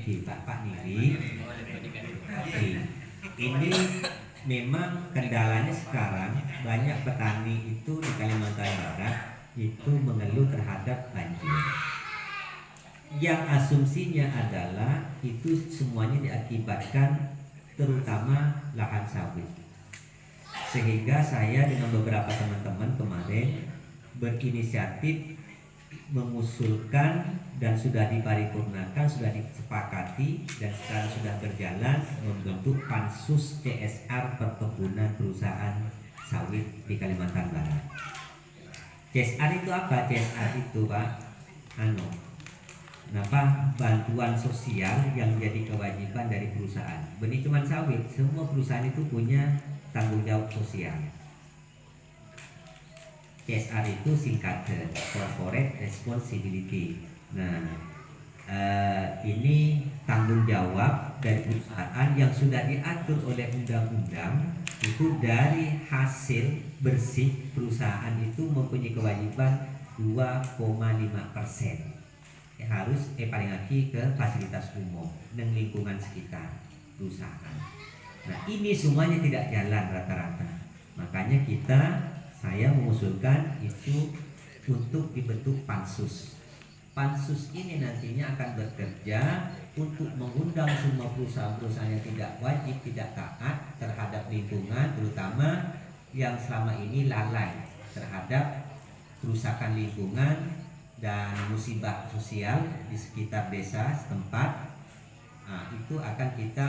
Niri, Pak Niri. Ini memang kendalanya sekarang banyak petani itu di Kalimantan Barat itu mengeluh terhadap banjir. Yang asumsinya adalah itu semuanya diakibatkan terutama lahan sawit. Sehingga saya dengan beberapa teman-teman kemarin berinisiatif mengusulkan dan sudah diparipurnakan, sudah disepakati dan sekarang sudah berjalan membentuk pansus CSR perkebunan perusahaan sawit di Kalimantan Barat. CSR itu apa? CSR itu Pak, bantuan sosial yang menjadi kewajiban dari perusahaan. Benih cuma sawit, semua perusahaan itu punya tanggung jawab sosial. CSR itu singkatan Corporate Responsibility. Nah, ini tanggung jawab dari perusahaan yang sudah diatur oleh undang-undang. Itu dari hasil bersih perusahaan itu mempunyai kewajiban 2,5% harus paling lagi ke fasilitas umum dan lingkungan sekitar perusahaan. Nah, ini semuanya tidak jalan rata-rata. Makanya saya mengusulkan itu untuk dibentuk pansus. Pansus ini nantinya akan bekerja untuk mengundang semua perusahaan-perusahaan yang tidak wajib, tidak taat terhadap lingkungan, terutama yang selama ini lalai terhadap kerusakan lingkungan dan musibah sosial di sekitar desa setempat. Nah, itu akan kita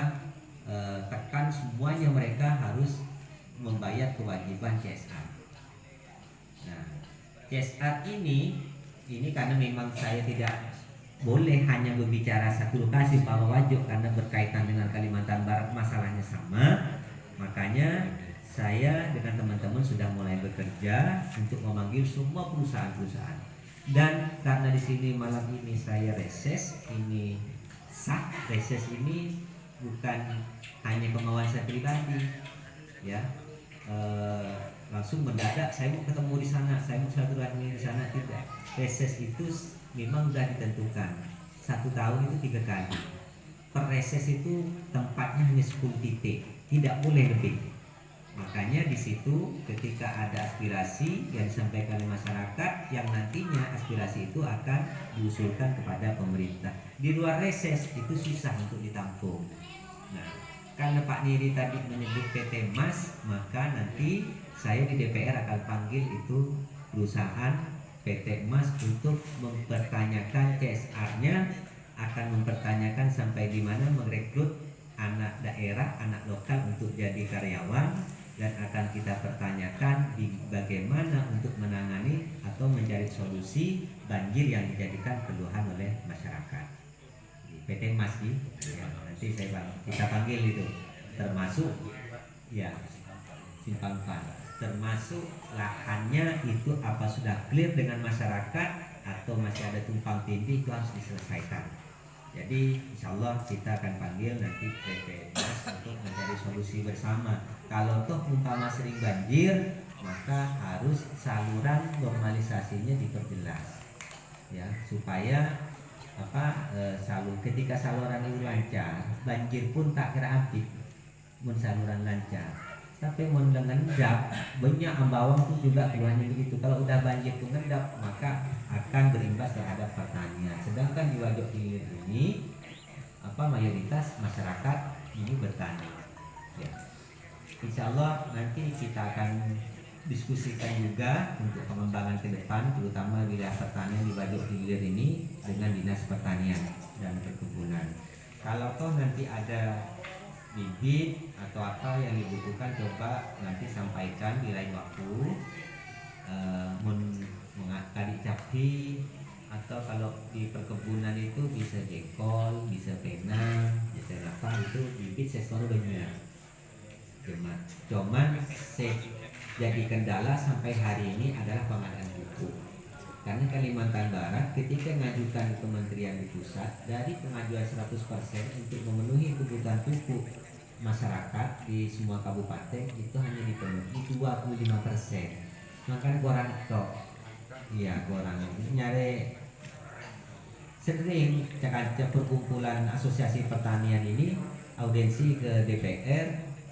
tekan semuanya, mereka harus membayar kewajiban CSR. Nah, CSR ini karena memang saya tidak boleh hanya berbicara satu lokasi Pak Wajo karena berkaitan dengan Kalimantan Barat masalahnya sama. Makanya saya dengan teman-teman sudah mulai bekerja untuk memanggil semua perusahaan-perusahaan. Dan karena di sini malam ini saya reses, ini sah reses ini bukan hanya kemauan saya pribadi, ya. Langsung mendadak saya mau ketemu di sana, saya mau silaturahmi di sana, tidak. Reses itu memang sudah ditentukan 1 tahun itu 3 kali. Per reses itu tempatnya hanya 10 titik, tidak boleh lebih. Makanya di situ ketika ada aspirasi yang disampaikan oleh masyarakat, yang nantinya aspirasi itu akan diusulkan kepada pemerintah. Di luar reses itu susah untuk ditampung. Nah, karena Pak Niri tadi menyebut PT Mas, maka nanti saya di DPR akan panggil itu perusahaan PT Mas untuk mempertanyakan CSR-nya, akan mempertanyakan sampai di mana merekrut anak daerah, anak lokal untuk jadi karyawan, dan akan kita pertanyakan di bagaimana untuk menangani atau mencari solusi banjir yang dijadikan keluhan oleh masyarakat. PT Mas ya, nanti kita panggil itu, termasuk ya simpang pan, termasuk lahannya itu apa sudah clear dengan masyarakat atau masih ada tumpang tindih, itu harus diselesaikan. Jadi insya Allah kita akan panggil nanti PT Mas untuk mencari solusi bersama. Kalau toh umpama sering banjir, maka harus saluran normalisasinya diperjelas, ya, supaya ketika saluran itu lancar, banjir pun tak kira abis. Mun saluran lancar, tapi mun ngendap banyak ambawang pun juga keluarnya begitu. Kalau udah banjir tuh ngendap, maka akan berimbas terhadap pertanian. Sedangkan di Waduk Hilir ini mayoritas masyarakat ini bertani, ya. Insya Allah nanti kita akan diskusikan juga untuk pengembangan ke depan, terutama wilayah pertanian di Waduk Hilir ini dengan Dinas Pertanian dan Perkebunan. Kalau toh nanti ada bibit atau apa yang dibutuhkan, coba nanti sampaikan di lain waktu. Tadi capi, atau kalau di perkebunan itu bisa jekol, bisa pena, bisa apa, itu bibit saya selalu banyak. Cuman jadi kendala sampai hari ini adalah pengadaan pupuk. Karena Kalimantan Barat ketika mengajukan Kementerian di pusat, dari pengajuan 100% untuk memenuhi kebutuhan pupuk masyarakat di semua kabupaten itu hanya dipenuhi 25%. Makanya kurang tok, iya kurang nyari sering cakap perkumpulan perwakilan Asosiasi Pertanian ini audiensi ke DPR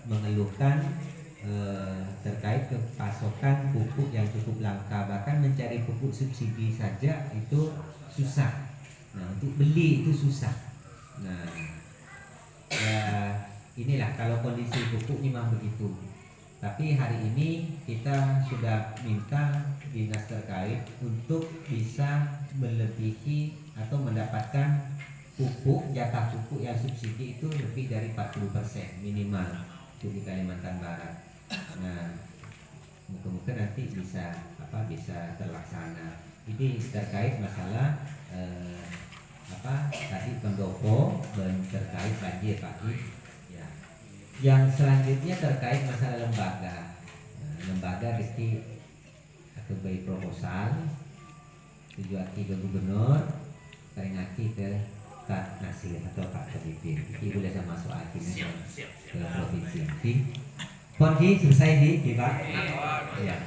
mengeluhkan terkait ke pasokan pupuk yang cukup langka, bahkan mencari pupuk subsidi saja itu susah. Nah, untuk beli itu susah. Nah, ya inilah kalau kondisi pupuk memang begitu. Tapi hari ini kita sudah minta dinas terkait untuk bisa melebihi atau mendapatkan pupuk, jatah pupuk yang subsidi itu lebih dari 40% minimal di Kalimantan Barat. Nah, mudah-mudahan nanti bisa terlaksana. Ini terkait masalah tadi pendopo dan terkait banjir Pak. Ya. Yang selanjutnya terkait masalah lembaga. Nah, lembaga mesti atau bayi proposal tujuan ke gubernur, peringati ke Pak Nasir atau Pak Pemimpin. Ibu boleh sama masuk akhirnya ke provinsi. Konki selesai di Pak. Ya.